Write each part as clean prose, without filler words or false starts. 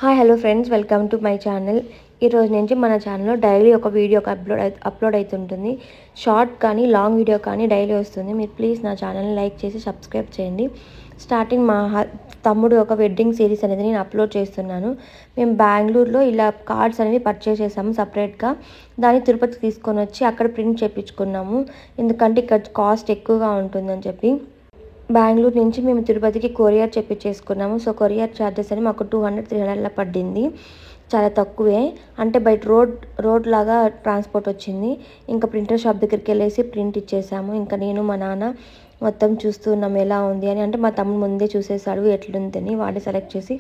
Hi hello friends, welcome to my channel. ఈరోజు నుంచి మన ఛానల్లో డైలీ ఒక వీడియో అప్లోడ్ అవుతుంటుంది. షార్ట్ కానీ లాంగ్ వీడియో కానీ డైలీ వస్తుంది. మీరు ప్లీజ్ నా ఛానల్ని లైక్ చేసి సబ్స్క్రైబ్ చేయండి. స్టార్టింగ్ మా తమ్ముడు ఒక వెడ్డింగ్ సిరీస్ అనేది నేను అప్లోడ్ చేస్తున్నాను. మేము బెంగళూరులో ఇలా కార్డ్స్ అనేవి పర్చేస్ చేసాము సపరేట్గా. దాన్ని తిరుపతికి తీసుకొని వచ్చి అక్కడ ప్రింట్ చేయించుకున్నాము. ఎందుకంటే ఇక్కడ కాస్ట్ ఎక్కువగా ఉంటుందని చెప్పి బెంగళూరు నుంచి మేము తిరుపతికి కొరియర్ చేపించేసుకున్నాము. సో కొరియర్ ఛార్జెస్ అని మాకు 200-300 పడింది. చాలా తక్కువే, అంటే బయట రోడ్ లాగా ట్రాన్స్పోర్ట్ వచ్చింది. ఇంకా ప్రింటర్ షాప్ దగ్గరికి వెళ్ళేసి ప్రింట్ ఇచ్చేసాము. ఇంకా నేను మా నాన్న మొత్తం చూస్తూ ఉన్నాము ఎలా ఉంది అని. అంటే మా తమ్ముడు ముందే చూసేసాడు ఎట్లుందని, వాడే సెలెక్ట్ చేసి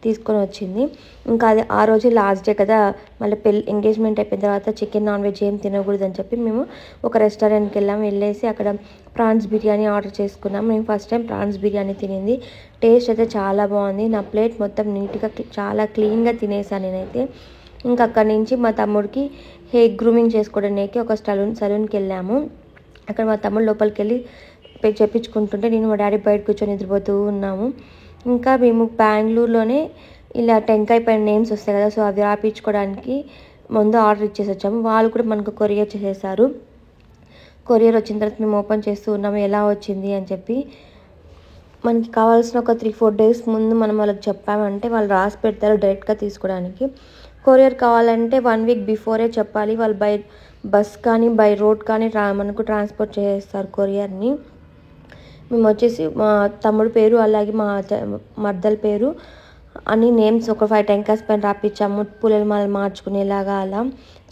తీసుకొని వచ్చింది. ఇంకా అది ఆ రోజు లాస్ట్ డే కదా, మళ్ళీ ఎంగేజ్మెంట్ అయిపోయిన తర్వాత చికెన్ నాన్ వెజ్ ఏం తినకూడదు అని చెప్పి మేము ఒక రెస్టారెంట్కి వెళ్ళేసి అక్కడ ప్రాన్స్ బిర్యానీ ఆర్డర్ చేసుకున్నాం. మేము ఫస్ట్ టైం ప్రాన్స్ బిర్యానీ తినింది. టేస్ట్ అయితే చాలా బాగుంది. నా ప్లేట్ మొత్తం నీట్గా చాలా క్లీన్గా తినేసాను నేనైతే. ఇంకా అక్కడి నుంచి మా తమ్ముడికి హెయిర్ గ్రూమింగ్ చేసుకోవడానికి ఒక సలూన్కి వెళ్ళాము. అక్కడ మా తమ్ముడు లోపలికి వెళ్ళి చెప్పించుకుంటుంటే నేను మా డాడీ బయట కూర్చొని నిద్రపోతూ ఉన్నాము. ఇంకా మేము బెంగళూరులోనే ఇలా టెంకాయ పైన నేమ్స్ వస్తాయి కదా, సో అవి రాపించుకోవడానికి ముందు ఆర్డర్ ఇచ్చేసి వచ్చాము. వాళ్ళు కూడా మనకు కొరియర్ చేసేసారు. కొరియర్ వచ్చిన తర్వాత మేము ఓపెన్ చేస్తూ ఉన్నాము ఎలా వచ్చింది అని చెప్పి. మనకి కావాల్సిన ఒక 3-4 డేస్ ముందు మనం వాళ్ళకి చెప్పామంటే వాళ్ళు రాసి పెడతారు డైరెక్ట్గా తీసుకోవడానికి. కొరియర్ కావాలంటే 1 వీక్ బిఫోరే చెప్పాలి. వాళ్ళు బై బస్ కానీ బై రోడ్ కానీ మనకు ట్రాన్స్పోర్ట్ చేసేస్తారు కొరియర్ని. మేము వచ్చేసి మా తమ్ముడు పేరు అలాగే మా మర్దల పేరు అని నేమ్స్ ఒక 5 టెంకాస్ పైన రాపించాము. పూలలు మాల మార్చుకునేలాగా అలా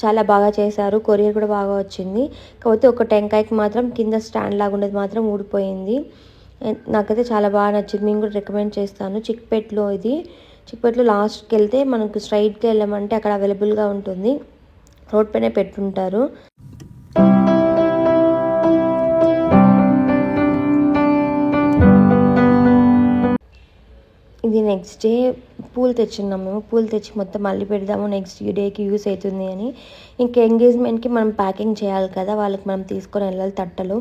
చాలా బాగా చేశారు. కొరియర్ కూడా బాగా వచ్చింది. కాకపోతే ఒక టెంకాయకి మాత్రం కింద స్టాండ్ లాగా ఉండేది మాత్రం ఊడిపోయింది. నాకైతే చాలా బాగా నచ్చింది. మేము కూడా రికమెండ్ చేస్తాను. చిక్పేట్లో లాస్ట్కి వెళ్తే మనకు స్ట్రైట్గా వెళ్ళామంటే అక్కడ అవైలబుల్గా ఉంటుంది. రోడ్ పైన పెట్టుంటారు. ఇది నెక్స్ట్ డే పూలు తెచ్చున్నాము. మేము పూలు తెచ్చి మొత్తం మళ్ళీ పెడదాము, నెక్స్ట్ డేకి యూస్ అవుతుంది అని. ఇంకా ఎంగేజ్మెంట్కి మనం ప్యాకింగ్ చేయాలి కదా, వాళ్ళకి మనం తీసుకొని వెళ్ళాలి తట్టలు.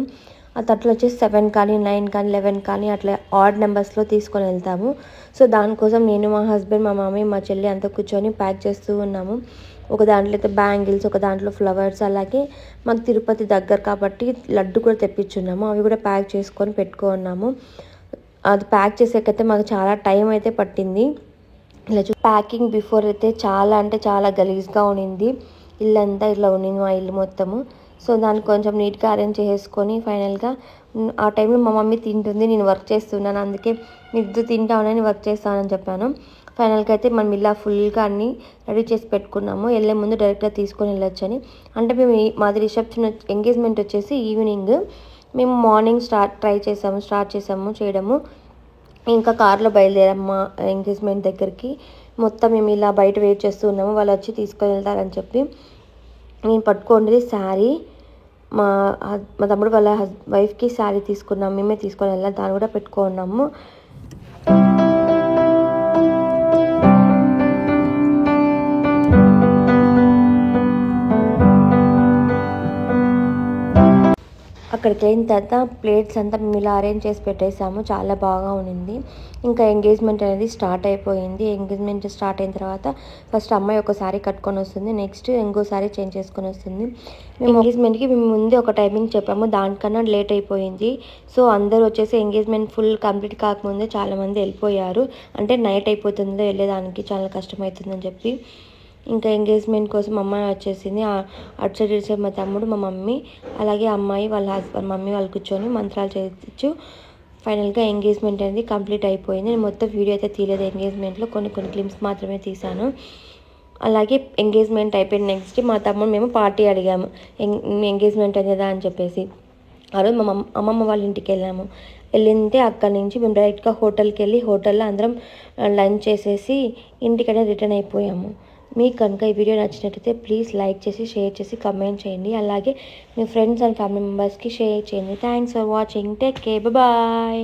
ఆ తట్టలు వచ్చేసి 7 కానీ 9 కానీ 11 కానీ అట్లా ఆడ్ నెంబర్స్లో తీసుకొని వెళ్తాము. సో దానికోసం నేను, మా హస్బెండ్, మా మమ్మీ, మా చెల్లి అంతా కూర్చొని ప్యాక్ చేస్తూ ఉన్నాము. ఒక దాంట్లో అయితే బ్యాంగిల్స్, ఒక దాంట్లో ఫ్లవర్స్, అలాగే మాకు తిరుపతి దగ్గర కాబట్టి లడ్డు కూడా తెప్పించున్నాము. అవి కూడా ప్యాక్ చేసుకొని పెట్టుకున్నాము. అది ప్యాక్ చేసేకైతే మాకు చాలా టైం అయితే పట్టింది. ఇలా ప్యాకింగ్ బిఫోర్ అయితే చాలా అంటే చాలా గలీజ్గా ఉండింది. ఇల్లంతా ఇట్లా ఉండింది మా ఇల్లు మొత్తము. సో దాన్ని కొంచెం నీట్గా అరేంజ్ చేసుకొని ఫైనల్గా ఆ టైంలో మా మమ్మీ తింటుంది, నేను వర్క్ చేస్తున్నాను. అందుకే మీరు తింటామని వర్క్ చేస్తానని చెప్పాను. ఫైనల్గా అయితే మనం ఇలా ఫుల్గా అన్నీ రెడీ చేసి పెట్టుకున్నాము. వెళ్ళే ముందు డైరెక్ట్గా తీసుకొని వెళ్ళొచ్చని. అంటే మేము మాది రిసెప్షన్ ఎంగేజ్మెంట్ వచ్చేసి ఈవినింగ్, మేము మార్నింగ్ స్టార్ట్ చేసాము చేయడము. ఇంకా కార్లో బయలుదేరాము మా ఎంగేజ్మెంట్ దగ్గరికి. మొత్తం మేము ఇలా బయట వెయిట్ చేస్తూ ఉన్నాము, వాళ్ళు వచ్చి తీసుకొని వెళ్తారని చెప్పి. నేను పట్టుకోండి శారీ, మా తమ్ముడు వాళ్ళ వైఫ్కి శారీ తీసుకున్నాము. మేమే తీసుకొని వెళ్ళాలి, దాన్ని కూడా పెట్టుకున్నాము. అక్కడికి వెళ్ళిన తర్వాత ప్లేట్స్ అంతా మేము ఇలా అరేంజ్ చేసి పెట్టేసాము. చాలా బాగా ఉండింది. ఇంకా ఎంగేజ్మెంట్ అనేది స్టార్ట్ అయిపోయింది. ఎంగేజ్మెంట్ స్టార్ట్ అయిన తర్వాత ఫస్ట్ అమ్మాయి ఒక శారీ కట్టుకొని వస్తుంది, నెక్స్ట్ ఇంకో శారీ చేంజ్ చేసుకొని వస్తుంది. మేము ఎంగేజ్మెంట్కి మేము ముందే ఒక టైమింగ్ చెప్పాము, దానికన్నా లేట్ అయిపోయింది. సో అందరూ వచ్చేసి ఎంగేజ్మెంట్ ఫుల్ కంప్లీట్ కాకముందే చాలామంది వెళ్ళిపోయారు. అంటే నైట్ అయిపోతుందో వెళ్ళేదానికి చాలా కష్టమవుతుందని చెప్పి. ఇంకా ఎంగేజ్మెంట్ కోసం అమ్మాయి వచ్చేసింది. అటు సైడ్ ఇటు సైడ్ మా తమ్ముడు, మా మమ్మీ, అలాగే అమ్మాయి వాళ్ళ మమ్మీ వాళ్ళు కూర్చొని మంత్రాలు చేయొచ్చు. ఫైనల్గా ఎంగేజ్మెంట్ అనేది కంప్లీట్ అయిపోయింది. నేను మొత్తం వీడియో అయితే తీయలేదు ఎంగేజ్మెంట్లో, కొన్ని క్లిప్స్ మాత్రమే తీసాను. అలాగే ఎంగేజ్మెంట్ అయిపోయిన నెక్స్ట్ డే మా తమ్ముడు మేము పార్టీ అడిగాము ఎంగేజ్మెంట్ అనేదా అని చెప్పేసి. ఆ రోజు మా అమ్మమ్మ వాళ్ళ ఇంటికి వెళ్ళింటే అక్కడి నుంచి మేము డైరెక్ట్గా హోటల్కి వెళ్ళి హోటల్లో అందరం లంచ్ చేసేసి ఇంటికనే రిటర్న్ అయిపోయాము. మీకు కనుక ఈ వీడియో నచ్చినట్టయితే ప్లీజ్ లైక్ చేసి, షేర్ చేసి, కమెంట్ చేయండి. అలాగే మీ ఫ్రెండ్స్ అండ్ ఫ్యామిలీ మెంబర్స్కి షేర్ చేయండి. Thanks for watching. Take care, bye.